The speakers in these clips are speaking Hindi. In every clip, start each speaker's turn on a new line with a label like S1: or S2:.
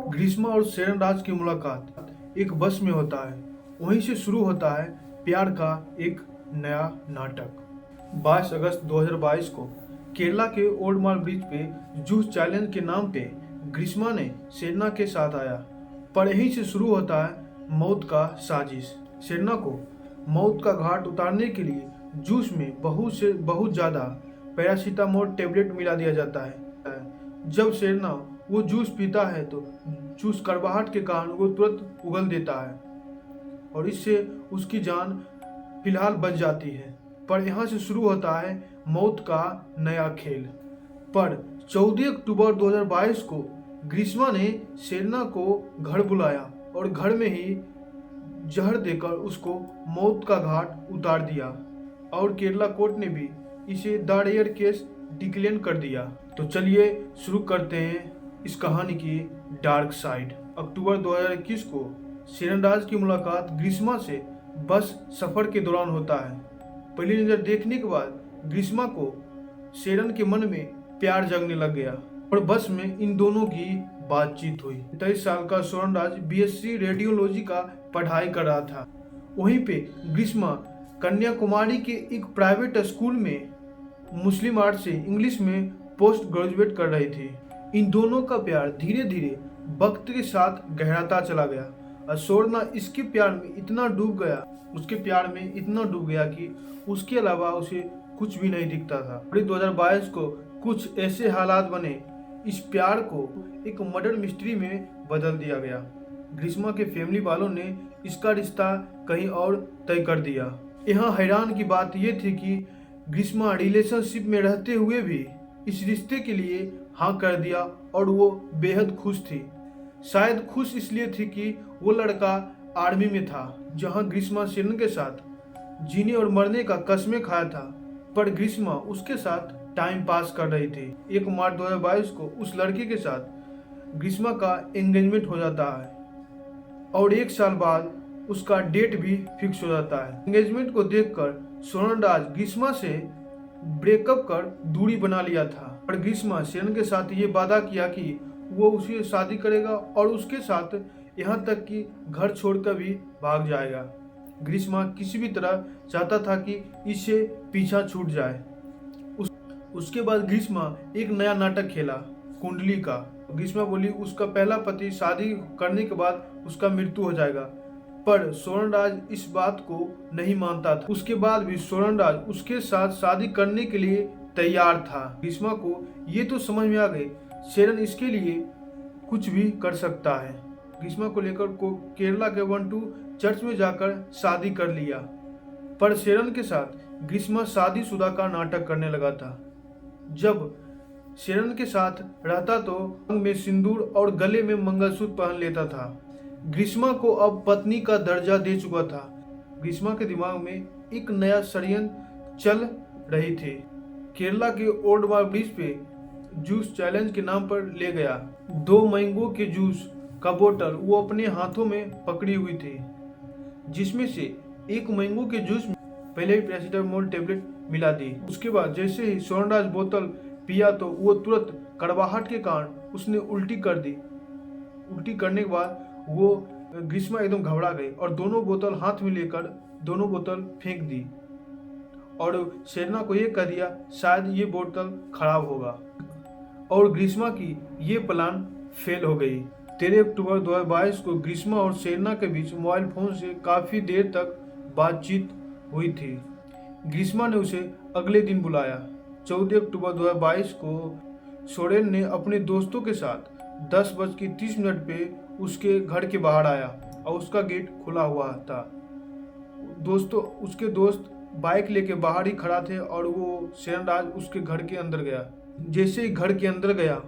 S1: ग्रीष्मा और शेरनराज की मुलाकात एक बस में होता है। वहीं से शुरू होता है प्यार का एक नया नाटक। 22 अगस्त 2022 को केरला के ओल्ड माल ब्रिज पे जूस चैलेंज के नाम पे ग्रीष्मा ने शेरना के साथ आया, पर यहीं से शुरू होता है मौत का साजिश। शेरना को मौत का घाट उतारने के लिए जूस में बहुत ज़्यादा पैरासीटामोल टेबलेट मिला दिया जाता है। जब शेरना वो जूस पीता है तो जूस कड़वाहट के कारण वो तुरंत उगल देता है और इससे उसकी जान फिलहाल बच जाती है। पर यहाँ से शुरू होता है मौत का नया खेल। पर 14 अक्टूबर 2022 को ग्रीष्मा ने शेरना को घर बुलाया और घर में ही जहर देकर उसको मौत का घाट उतार दिया और केरला कोर्ट ने भी इसे द रेयर केस डिक्लेयर कर दिया। तो चलिए शुरू करते हैं इस कहानी की डार्क साइड। अक्टूबर 2021 को शेरनराज की मुलाकात ग्रीष्मा से बस सफर के दौरान होता है। पहली नजर देखने के बाद ग्रीष्मा को शेरन के मन में प्यार जगने लग गया और बस में इन दोनों की बातचीत हुई। 23 साल का शेरनराज बीएससी रेडियोलॉजी का पढ़ाई कर रहा था। वहीं पे ग्रीष्मा कन्याकुमारी के एक प्राइवेट स्कूल में मुस्लिम आर्ट से इंग्लिश में पोस्ट ग्रेजुएट कर रही थी। इन दोनों का प्यार धीरे धीरे वक्त के साथ गहराता चला गया और शेरना उसके प्यार में इतना डूब गया कि उसके अलावा उसे कुछ भी नहीं दिखता था। 2022 को कुछ ऐसे हालात बने, इस प्यार को एक मर्डर मिस्ट्री में बदल दिया गया। ग्रीष्मा के फैमिली वालों ने इसका रिश्ता कहीं और तय कर दिया। यहाँ हैरान की बात यह थी कि ग्रीष्मा रिलेशनशिप में रहते हुए भी इस रिश्ते के लिए हाँ कर दिया और वो बेहद खुश थी। शायद खुश इसलिए थी कि वो लड़का आर्मी में था, जहाँ ग्रीष्मा शेरन के साथ जीने और मरने का कस्में खाया था, पर ग्रीष्मा उसके साथ टाइम पास कर रही थी। 1 मार्च 2022 को उस लड़के के साथ ग्रीष्मा का एंगेजमेंट हो जाता है और 1 साल बाद उसका डेट भी फिक्स हो जाता है। एंगेजमेंट को देखकर शेरनराज ग्रीष्मा से ब्रेकअप कर दूरी बना लिया था और ग्रीष्मा शेरन के साथ ये वादा किया कि वो उसे शादी करेगा और उसके साथ यहाँ तक कि घर छोड़कर भी भाग जाएगा। ग्रीष्मा किसी भी तरह चाहता था कि इससे पीछा छूट जाए। उसके बाद ग्रीष्मा एक नया नाटक खेला, कुंडली का। ग्रीष्मा बोली उसका पहला पति शादी करने के बाद उसका मृत्यु हो जाएगा, पर शेरनराज इस बात को नहीं मानता था। उसके बाद भी शेरनराज उसके साथ शादी करने के लिए तैयार था। ग्रीष्मा को ये तो समझ में आ गई शेरन इसके लिए कुछ भी कर सकता है। ग्रीष्मा को लेकर केरला के 1-2 चर्च में जाकर शादी कर लिया, पर शेरन के साथ ग्रीष्मा शादीशुदा का नाटक करने लगा था। जब शेरन के साथ रहता तो अंग में सिंदूर और गले में मंगलसूत्र पहन लेता था। ग्रीष्मा को अब पत्नी का दर्जा दे चुका था। ग्रीष्मा के दिमाग में एक नया षड्यंत्र चल रही थी। केरला के ओल्ड माल ब्रिज पे जूस चैलेंज के नाम पर ले गया। 2 मैंगो के जूस का बोतल वो अपने हाथों में पकड़ी हुई थी, जिसमें से एक मैंगो के जूस में पहले ही पैरासीटामोल टेबलेट मिला दी। उसके बाद जैसे ही शेरनराज बोतल पिया तो वो तुरंत कड़वाहट के कारण उसने उल्टी कर दी। उल्टी करने के बाद वो ग्रीष्मा एकदम घबरा गई और दोनों बोतल हाथ में लेकर दोनों बोतल फेंक दी और शेरना को ये कह दिया शायद ये बोतल खराब होगा और ग्रीष्मा की ये प्लान फेल हो गई। 13 अक्टूबर 2022 को ग्रीष्मा और शेरना के बीच मोबाइल फोन से काफ़ी देर तक बातचीत हुई थी। ग्रीष्मा ने उसे अगले दिन बुलाया। 14 अक्टूबर 2022 को शेरन ने अपने दोस्तों के साथ 10:30 पे उसके घर के बाहर आया और उसका गेट खुला हुआ था। उसके दोस्त बाइक लेके बाहर ही खड़ा थे और वो शेरनराज उसके घर के अंदर गया। जैसे ही घर के अंदर गया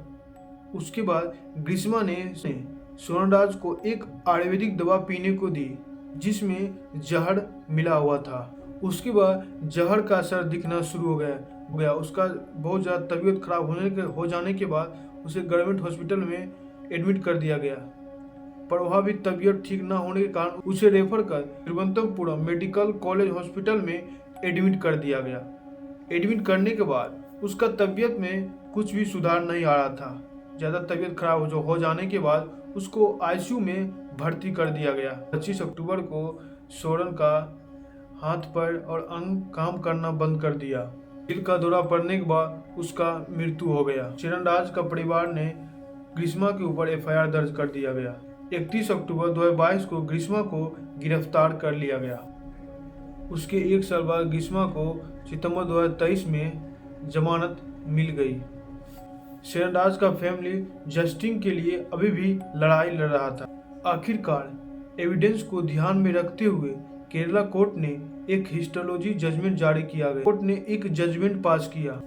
S1: उसके बाद ग्रीष्मा ने शेरनराज को एक आयुर्वेदिक दवा पीने को दी, जिसमें जहर मिला हुआ था। उसके बाद जहर का असर दिखना शुरू हो गया। उसका बहुत ज़्यादा तबीयत खराब हो जाने के बाद उसे गवर्नमेंट हॉस्पिटल में एडमिट कर दिया गया, पर वहाँ भी तबीयत ठीक न होने के कारण उसे रेफर कर तिरुवनंतपुरम मेडिकल कॉलेज हॉस्पिटल में एडमिट कर दिया गया। एडमिट करने के बाद उसका तबीयत में कुछ भी सुधार नहीं आ रहा था, ज़्यादा तबीयत खराब हो जाने के बाद उसको आईसीयू में भर्ती कर दिया गया। 25 अक्टूबर को सोरेन का हाथ पैर और अंग काम करना बंद कर दिया। दिल का दौरा पड़ने के बाद उसका मृत्यु हो गया। चरणराज का परिवार ने ग्रीष्मा के ऊपर एफआईआर दर्ज कर दिया गया। 31 अक्टूबर 2022 को ग्रीष्मा को गिरफ्तार कर लिया गया। उसके एक साल बाद ग्रीष्मा को सितंबर 2023 में जमानत मिल गई। चरणराज का फैमिली जस्टिस के लिए अभी भी लड़ाई लड़ रहा था। आखिरकार एविडेंस को ध्यान में रखते हुए केरला कोर्ट ने एक हिस्टोलॉजी जजमेंट जारी किया गया। कोर्ट ने एक जजमेंट पास किया।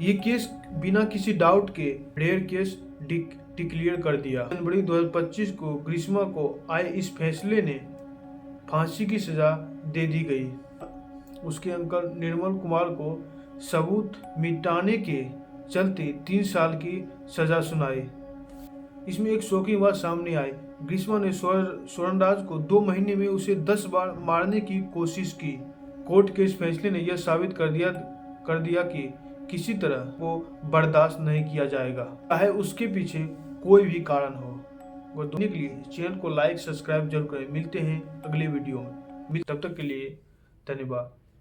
S1: ये केस बिना किसी डाउट के रेयर केस डिक्लेयर कर दिया। जनवरी 2025 को ग्रीष्मा को आए इस फैसले ने फांसी की सजा दे दी गई। उसके अंकल निर्मल कुमार को सबूत मिटाने के चलते 3 साल की सजा सुनाई। इसमें एक शॉकिंग बात सामने आई। ग्रीष्मा ने सोरेनराज को 2 महीने में उसे 10 बार मारने की कोशिश की। कोर्ट के इस फैसले ने यह साबित कर दिया कि किसी तरह को बर्दाश्त नहीं किया जाएगा, चाहे उसके पीछे कोई भी कारण हो। वो देखने के लिए चैनल को लाइक सब्सक्राइब जरूर करें। मिलते हैं अगले वीडियो में। तब तक के लिए धन्यवाद।